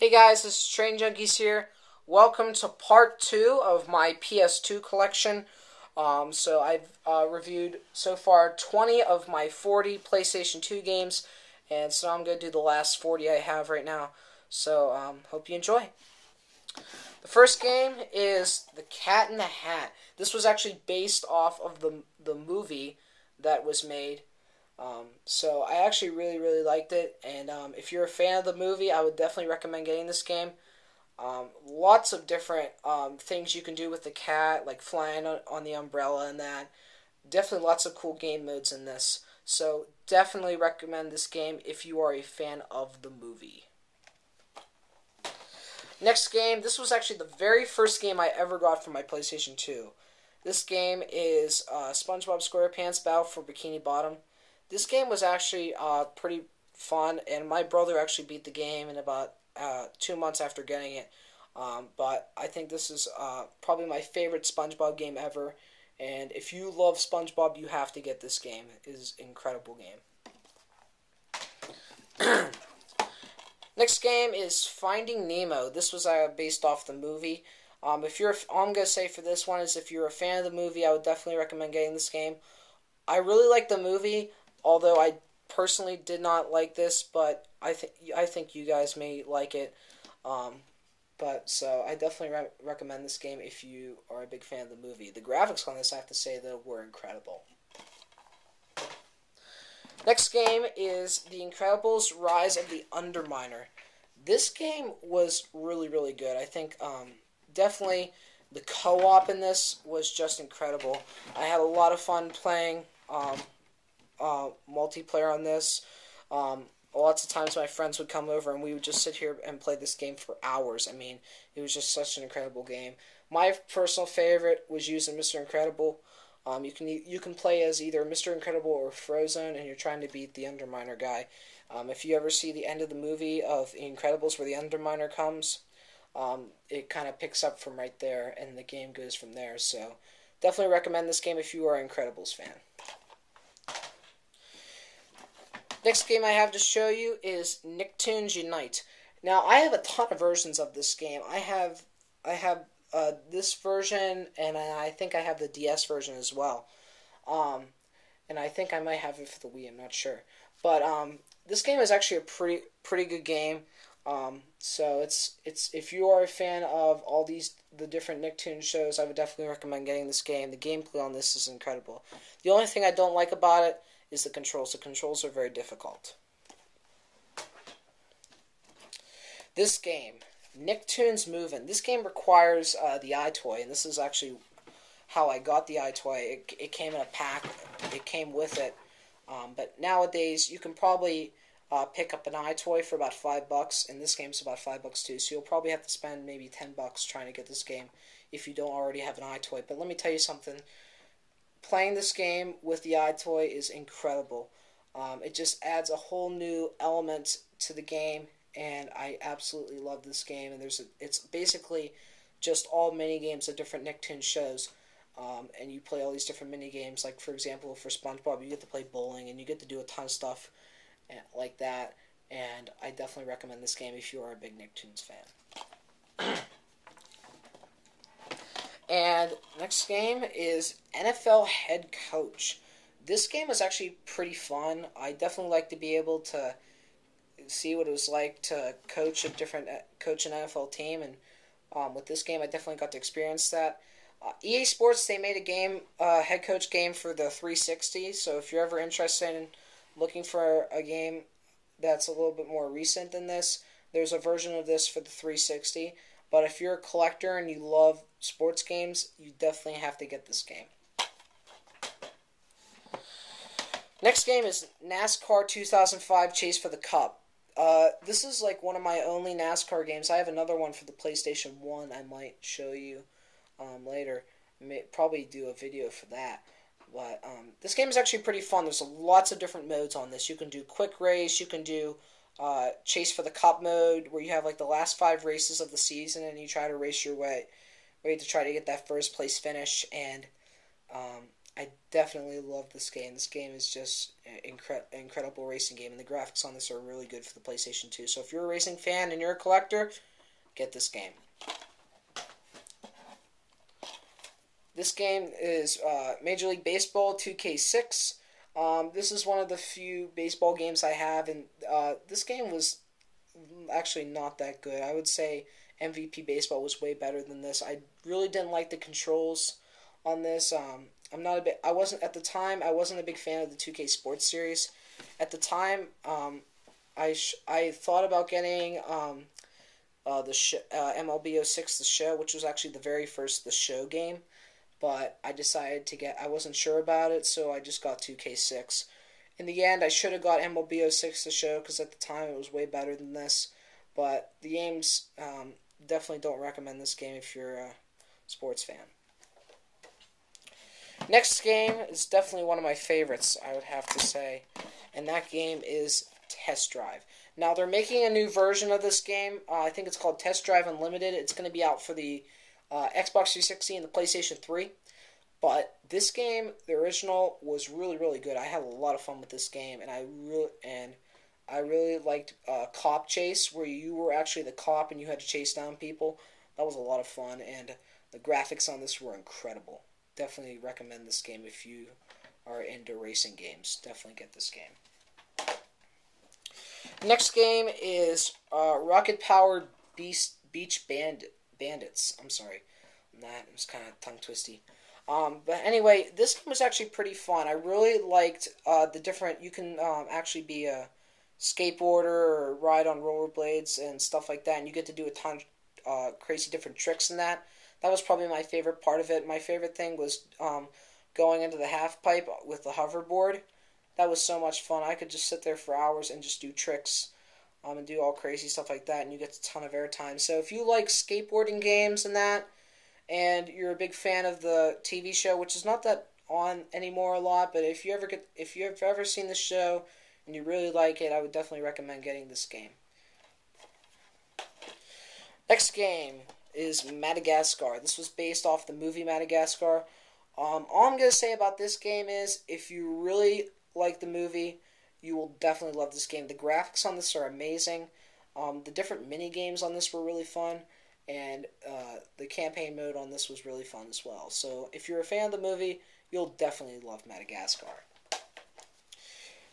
Hey guys, this is Train Junkies here. Welcome to part 2 of my PS2 collection. So I've reviewed so far 20 of my 40 PlayStation 2 games, and so I'm going to do the last 40 I have right now. So hope you enjoy. The first game is The Cat in the Hat. This was actually based off of the movie that was made. So I actually really liked it, and if you're a fan of the movie, I would definitely recommend getting this game. Lots of different things you can do with the cat, like flying on the umbrella and that. Definitely lots of cool game modes in this. So definitely recommend this game if you are a fan of the movie. Next game, this was actually the very first game I ever got for my PlayStation 2. This game is SpongeBob SquarePants Battle for Bikini Bottom. This game was actually pretty fun, and my brother actually beat the game in about 2 months after getting it. But I think this is probably my favorite SpongeBob game ever, and if you love SpongeBob, you have to get this game. It is an incredible game. Next game is Finding Nemo. This was based off the movie. All I'm going to say for this one is if you're a fan of the movie, I would definitely recommend getting this game. I really like the movie, although I personally did not like this, but I think you guys may like it. So I definitely recommend this game if you are a big fan of the movie. The graphics on this, I have to say, though, were incredible. Next game is The Incredibles: Rise of the Underminer. This game was really good. I think definitely the co-op in this was just incredible. I had a lot of fun playing multiplayer on this. Lots of times my friends would come over and we would just sit here and play this game for hours. I mean, it was just such an incredible game. My personal favorite was using Mr. Incredible. You can play as either Mr. Incredible or Frozen, and you're trying to beat the Underminer guy. If you ever see the end of the movie of The Incredibles where the Underminer comes, it kind of picks up from right there, and the game goes from there. So definitely recommend this game if you are an Incredibles fan. Next game I have to show you is Nicktoons Unite. Now, I have a ton of versions of this game. I have this version, and I think I have the DS version as well. And I think I might have it for the Wii, I'm not sure. But this game is actually a pretty good game. So it's if you are a fan of all the different Nicktoons shows, I would definitely recommend getting this game. The gameplay on this is incredible. The only thing I don't like about it is the controls. The controls are very difficult. This game, Nicktoons Movin. This game requires the iToy, and this is actually how I got the iToy. It came in a pack. It came with it. But nowadays, you can probably pick up an iToy for about $5, and this game's about $5 too. So you'll probably have to spend maybe $10 trying to get this game if you don't already have an iToy. But let me tell you something. Playing this game with the iToy is incredible. It just adds a whole new element to the game, and I absolutely love this game. And it's basically just all mini games of different Nicktoons shows, and you play all these different mini games. Like for example, for SpongeBob, you get to play bowling, and you get to do a ton of stuff like that. And I definitely recommend this game if you are a big Nicktoons fan. And next game is NFL Head Coach. This game was actually pretty fun. I definitely like to be able to see what it was like to coach an NFL team, and with this game, I definitely got to experience that. EA Sports, they made a game, head coach game for the 360. So if you're ever interested in looking for a game that's a little bit more recent than this, there's a version of this for the 360. But if you're a collector and you love sports games, you definitely have to get this game. Next game is NASCAR 2005 Chase for the Cup. This is like one of my only NASCAR games. I have another one for the PlayStation 1 I might show you later. Probably do a video for that. But this game is actually pretty fun. There's lots of different modes on this. You can do quick race, you can do Chase for the Cup mode, where you have like the last 5 races of the season and you try to race your way to try to get that first place finish. And I definitely love this game. This game is just an incredible racing game, and the graphics on this are really good for the PlayStation 2. So if you're a racing fan and you're a collector, get this game. This game is Major League Baseball 2K6. This is one of the few baseball games I have, and this game was actually not that good. I would say MVP Baseball was way better than this. I really didn't like the controls on this. I wasn't at the time. I wasn't a big fan of the 2K Sports series. At the time, I thought about getting MLB 06 The Show, which was actually the very first The Show game. But I decided I wasn't sure about it, so I just got 2K6. In the end, I should have got MLB 06 The Show, because at the time it was way better than this. But the games, definitely don't recommend this game if you're a sports fan. Next game is definitely one of my favorites, I would have to say. And that game is Test Drive. Now, they're making a new version of this game. I think it's called Test Drive Unlimited. It's going to be out for the Xbox 360 and the PlayStation 3. But this game, the original, was really, really good. I had a lot of fun with this game, and I really liked Cop Chase, where you were actually the cop and you had to chase down people. That was a lot of fun, and the graphics on this were incredible. Definitely recommend this game if you are into racing games. Definitely get this game. Next game is Rocketpowered Beast Beach Bandits. I'm sorry. That was kind of tongue twisty. But anyway, this game was actually pretty fun. I really liked the different. You can actually be a skateboarder or ride on rollerblades and stuff like that, and you get to do a ton of crazy different tricks in that. That was probably my favorite part of it. My favorite thing was going into the half pipe with the hoverboard. That was so much fun. I could just sit there for hours and just do tricks and do all crazy stuff like that, and you get a ton of airtime. So if you like skateboarding games and that, and you're a big fan of the TV show, which is not that on anymore a lot, but if you've ever seen the show and you really like it, I would definitely recommend getting this game. Next game is Madagascar. This was based off the movie Madagascar. All I'm going to say about this game is, if you really like the movie, you will definitely love this game. The graphics on this are amazing. The different mini games on this were really fun, and the campaign mode on this was really fun as well. So if you're a fan of the movie, you'll definitely love Madagascar.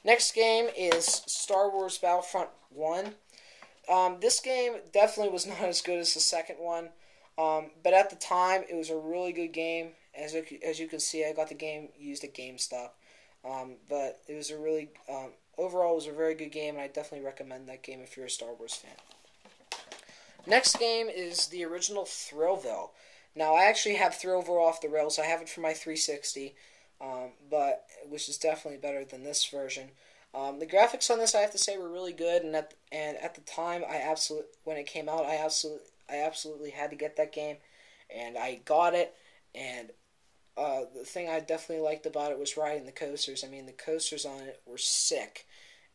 Next game is Star Wars Battlefront 1. This game definitely was not as good as the second one, but at the time, it was a really good game. As you can see, I got the game used at GameStop, but it was a really, overall, it was a very good game, and I definitely recommend that game if you're a Star Wars fan. Next game is the original Thrillville. Now, I actually have Thrillville off the rails. I have it for my 360, but which is definitely better than this version. The graphics on this, I have to say, were really good, and at the time, when it came out, I absolutely had to get that game, and I got it. And the thing I definitely liked about it was riding the coasters. I mean, the coasters on it were sick,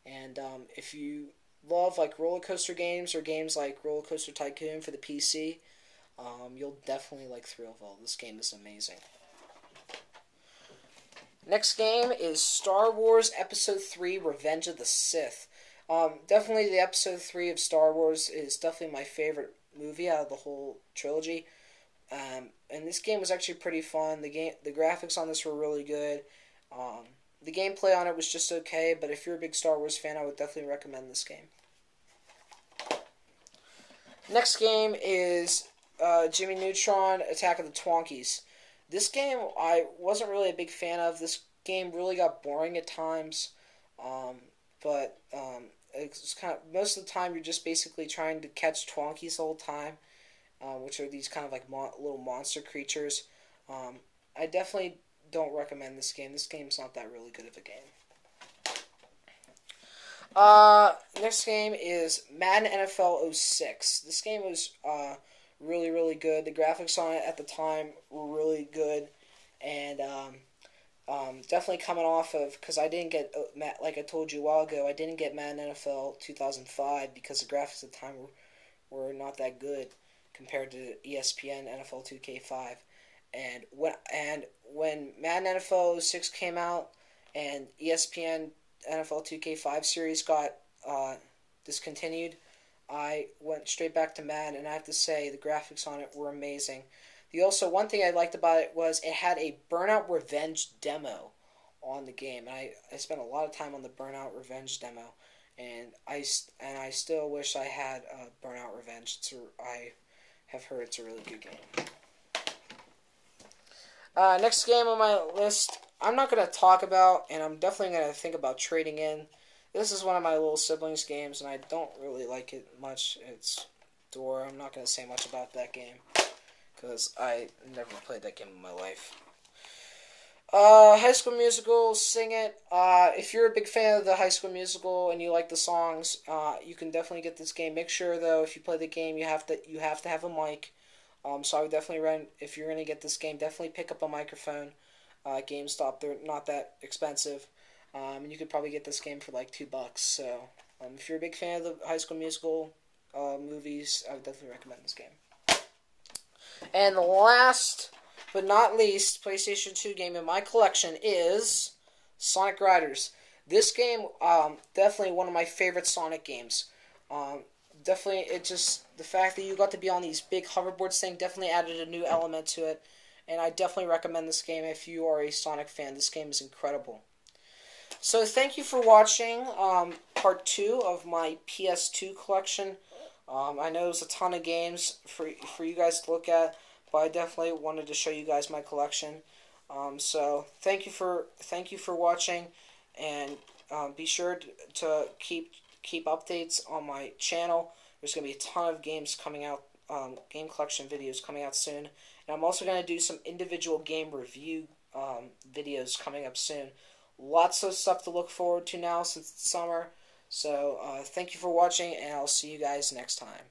and if you love like roller coaster games or games like Roller Coaster Tycoon for the PC, you'll definitely like Thrillville. This game is amazing. Next game is Star Wars Episode 3 Revenge of the Sith. Definitely the Episode 3 of Star Wars is definitely my favorite movie out of the whole trilogy. And this game was actually pretty fun. The graphics on this were really good. The gameplay on it was just okay, but if you're a big Star Wars fan, I would definitely recommend this game. Next game is Jimmy Neutron Attack of the Twinkies. This game I wasn't really a big fan of. This game really got boring at times, but it's kind of, most of the time you're just basically trying to catch Twinkies the whole time, which are these kind of like little monster creatures. I definitely don't recommend this game. This game's not that really good of a game. Next game is Madden NFL 06. This game was really, really good. The graphics on it at the time were really good, and definitely coming off of, because I didn't get, like I told you a while ago, I didn't get Madden NFL 2005 because the graphics at the time were not that good compared to ESPN NFL 2K5. And when Madden NFL 06 came out and ESPN NFL 2K5 series got discontinued, I went straight back to Madden, and I have to say the graphics on it were amazing. One thing I liked about it was it had a Burnout Revenge demo on the game. And I spent a lot of time on the Burnout Revenge demo, and I still wish I had Burnout Revenge. I have heard it's a really good game. Next game on my list, I'm not going to talk about, and I'm definitely going to think about trading in. This is one of my little siblings' games, and I don't really like it much. It's Dora. I'm not going to say much about that game, because I never played that game in my life. High School Musical, Sing It. If you're a big fan of the High School Musical and you like the songs, you can definitely get this game. Make sure though, if you play the game, you have to have a mic. So I would definitely recommend, if you're gonna get this game, definitely pick up a microphone. GameStop, they're not that expensive, and you could probably get this game for like $2. So if you're a big fan of the High School Musical movies, I would definitely recommend this game. And the last but not least PlayStation 2 game in my collection is Sonic Riders. This game, definitely one of my favorite Sonic games. Definitely, the fact that you got to be on these big hoverboards thing definitely added a new element to it. And I definitely recommend this game if you are a Sonic fan. This game is incredible. So thank you for watching part 2 of my PS2 collection. I know there's a ton of games for you guys to look at, but I definitely wanted to show you guys my collection. So thank you for watching, and be sure to keep updates on my channel. There's going to be a ton of games coming out, game collection videos coming out soon, and I'm also going to do some individual game review videos coming up soon. Lots of stuff to look forward to now since it's summer. So thank you for watching, and I'll see you guys next time.